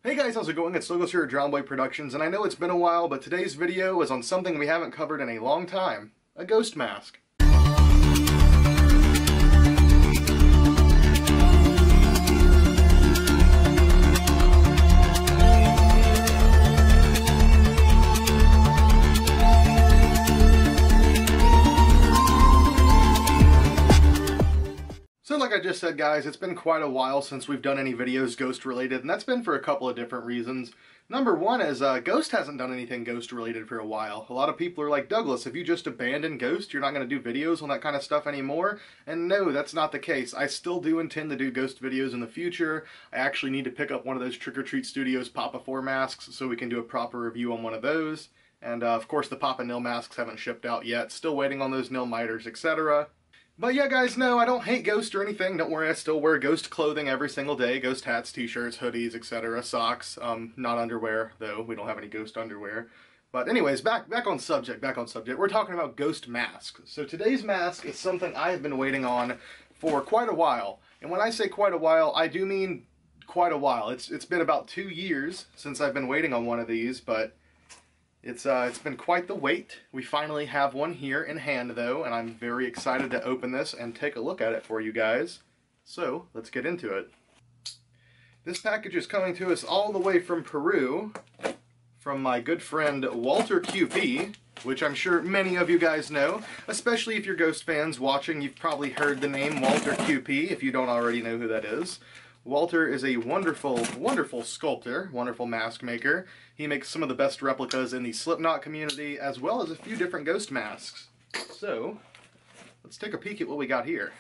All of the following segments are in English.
Hey guys, how's it going? It's Logos here at Dreamcoat Productions, and I know it's been a while, but today's video is on something we haven't covered in a long time. A ghost mask. So like I just said guys, it's been quite a while since we've done any videos ghost related, and that's been for a couple of different reasons. Number one is Ghost hasn't done anything ghost related for a while. A lot of people are like, Douglas, if you just abandoned Ghost, you're not going to do videos on that kind of stuff anymore? And no, that's not the case. I still do intend to do ghost videos in the future. I actually need to pick up one of those Trick or Treat Studios Papa 4 masks so we can do a proper review on one of those. And of course the Papa Nil masks haven't shipped out yet. Still waiting on those Nil miters, etc. But yeah guys, no, I don't hate Ghost or anything. Don't worry, I still wear Ghost clothing every single day. Ghost hats, t-shirts, hoodies, etc. Socks. Not underwear, though. We don't have any Ghost underwear. But anyways, back on subject. We're talking about Ghost masks. So today's mask is something I have been waiting on for quite a while. And when I say quite a while, I do mean quite a while. It's been about 2 years since I've been waiting on one of these, but it's been quite the wait. We finally have one here in hand though, and I'm very excited to open this and take a look at it for you guys. So, let's get into it. This package is coming to us all the way from Peru, from my good friend Walter QP, which I'm sure many of you guys know, especially if you're Ghost fans watching. You've probably heard the name Walter QP if you don't already know who that is. Walter is a wonderful, wonderful sculptor, wonderful mask maker. He makes some of the best replicas in the Slipknot community, as well as a few different ghost masks. So, let's take a peek at what we got here.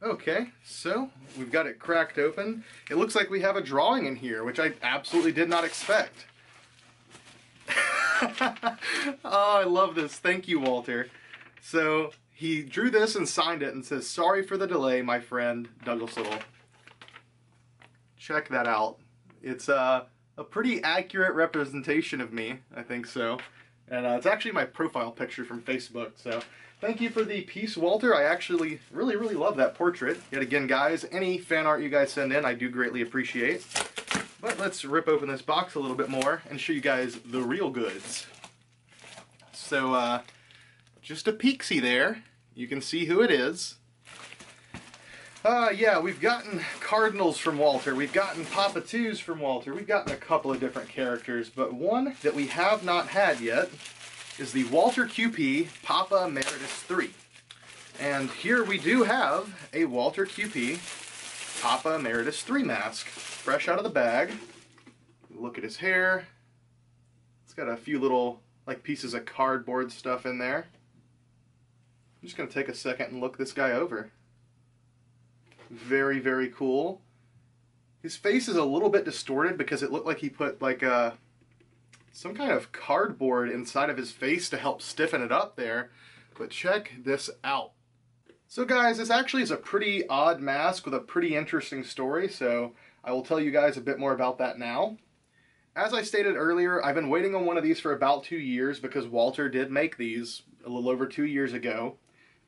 Okay, so we've got it cracked open. It looks like we have a drawing in here, which I absolutely did not expect. Oh, I love this. Thank you, Walter. So, he drew this and signed it and says, "Sorry for the delay, my friend, Douglas Little." Check that out. It's a pretty accurate representation of me, I think so. And it's actually my profile picture from Facebook, so thank you for the piece, Walter. I actually really, really love that portrait. Yet again, guys, any fan art you guys send in, I do greatly appreciate. But let's rip open this box a little bit more and show you guys the real goods. So, just a peek-see there. You can see who it is. Yeah, we've gotten Cardinals from Walter. We've gotten Papa 2s from Walter. We've gotten a couple of different characters. But one that we have not had yet is the Walter QP Papa Emeritus III. And here we do have a Walter QP Papa Emeritus III mask. Fresh out of the bag. Look at his hair. It's got a few little like pieces of cardboard stuff in there. I'm just going to take a second and look this guy over. Very, very cool. His face is a little bit distorted because it looked like he put like some kind of cardboard inside of his face to help stiffen it up there. But check this out. So guys, this actually is a pretty odd mask with a pretty interesting story, so I will tell you guys a bit more about that now. As I stated earlier, I've been waiting on one of these for about 2 years because Walter did make these a little over 2 years ago.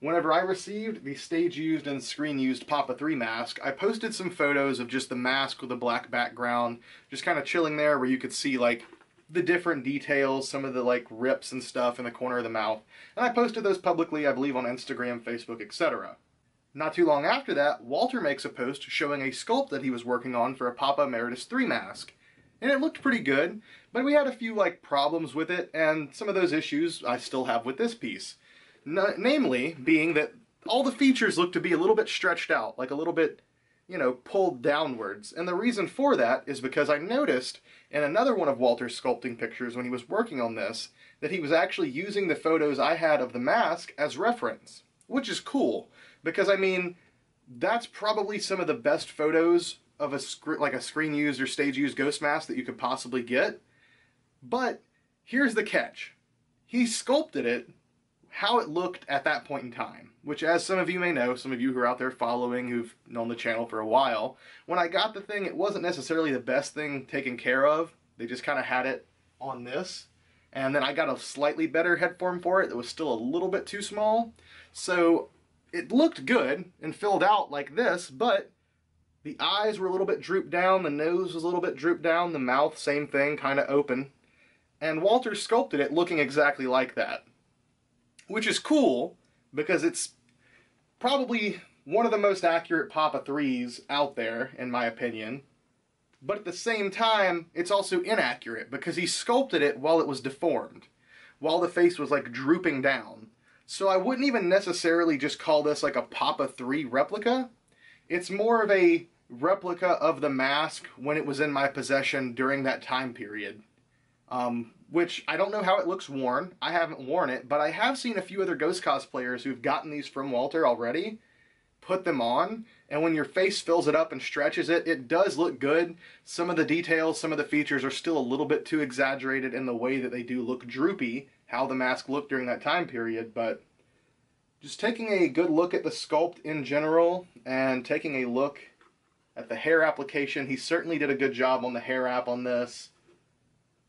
Whenever I received the stage-used and screen-used Papa 3 mask, I posted some photos of just the mask with a black background, just kind of chilling there where you could see like the different details, some of the like rips and stuff in the corner of the mouth. And I posted those publicly, I believe, on Instagram, Facebook, etc. Not too long after that, Walter makes a post showing a sculpt that he was working on for a Papa Emeritus III mask. And it looked pretty good, but we had a few like problems with it, and some of those issues I still have with this piece. Namely, being that all the features look to be a little bit stretched out, like a little bit, you know, pulled downwards. And the reason for that is because I noticed in another one of Walter's sculpting pictures when he was working on this, that he was actually using the photos I had of the mask as reference. Which is cool, because I mean, that's probably some of the best photos of a screen-used or stage-used ghost mask that you could possibly get. But here's the catch. He sculpted it how it looked at that point in time, which, as some of you may know, some of you who are out there following, who've known the channel for a while, when I got the thing, it wasn't necessarily the best thing taken care of. They just kind of had it on this. And then I got a slightly better head form for it that was still a little bit too small. So it looked good and filled out like this, but the eyes were a little bit drooped down, the nose was a little bit drooped down, the mouth, same thing, kind of open. And Walter sculpted it looking exactly like that. Which is cool, because it's probably one of the most accurate Papa 3s out there, in my opinion. But at the same time, it's also inaccurate, because he sculpted it while it was deformed, while the face was like drooping down. So I wouldn't even necessarily just call this like a Papa 3 replica. It's more of a replica of the mask when it was in my possession during that time period. Which I don't know how it looks worn. I haven't worn it, but I have seen a few other Ghost cosplayers who've gotten these from Walter already, put them on, and when your face fills it up and stretches it, it does look good. Some of the details, some of the features are still a little bit too exaggerated in the way that they do look droopy, how the mask looked during that time period, but just taking a good look at the sculpt in general, and taking a look at the hair application, he certainly did a good job on the hair app on this.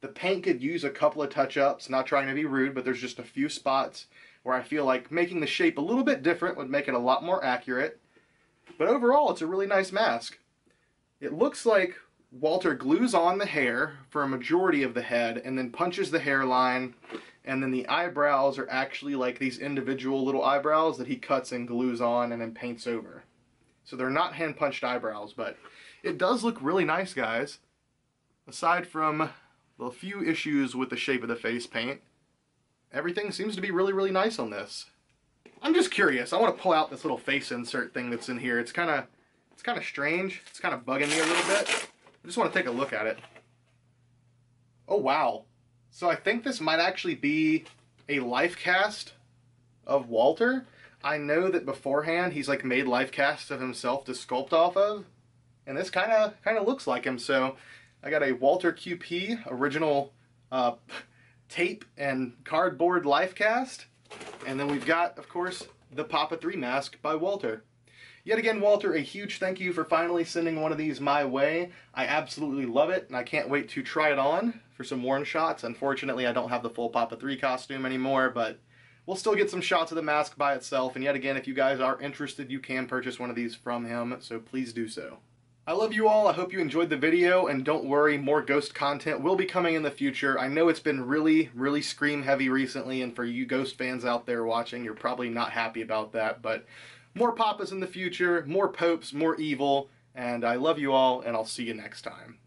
The paint could use a couple of touch-ups, not trying to be rude, but there's just a few spots where I feel like making the shape a little bit different would make it a lot more accurate. But overall, it's a really nice mask. It looks like Walter glues on the hair for a majority of the head, and then punches the hairline, and then the eyebrows are actually like these individual little eyebrows that he cuts and glues on and then paints over. So they're not hand-punched eyebrows, but it does look really nice, guys. Aside from the few issues with the shape of the face paint, everything seems to be really, really nice on this. I'm just curious. I want to pull out this little face insert thing that's in here. It's kind of strange. It's kind of bugging me a little bit. I just want to take a look at it. Oh, wow. So I think this might actually be a life cast of Walter. I know that beforehand he's like made life casts of himself to sculpt off of, and this kind of looks like him. So I got a Walter QP original tape and cardboard life cast, and then we've got, of course, the Papa 3 mask by Walter. Yet again, Walter, a huge thank you for finally sending one of these my way. I absolutely love it, and I can't wait to try it on for some worn shots. Unfortunately, I don't have the full Papa 3 costume anymore, but we'll still get some shots of the mask by itself. And yet again, if you guys are interested, you can purchase one of these from him, so please do so. I love you all. I hope you enjoyed the video, and don't worry, more Ghost content will be coming in the future. I know it's been really, really Scream heavy recently, and for you Ghost fans out there watching, you're probably not happy about that, but more Papas in the future, more Popes, more evil, and I love you all, and I'll see you next time.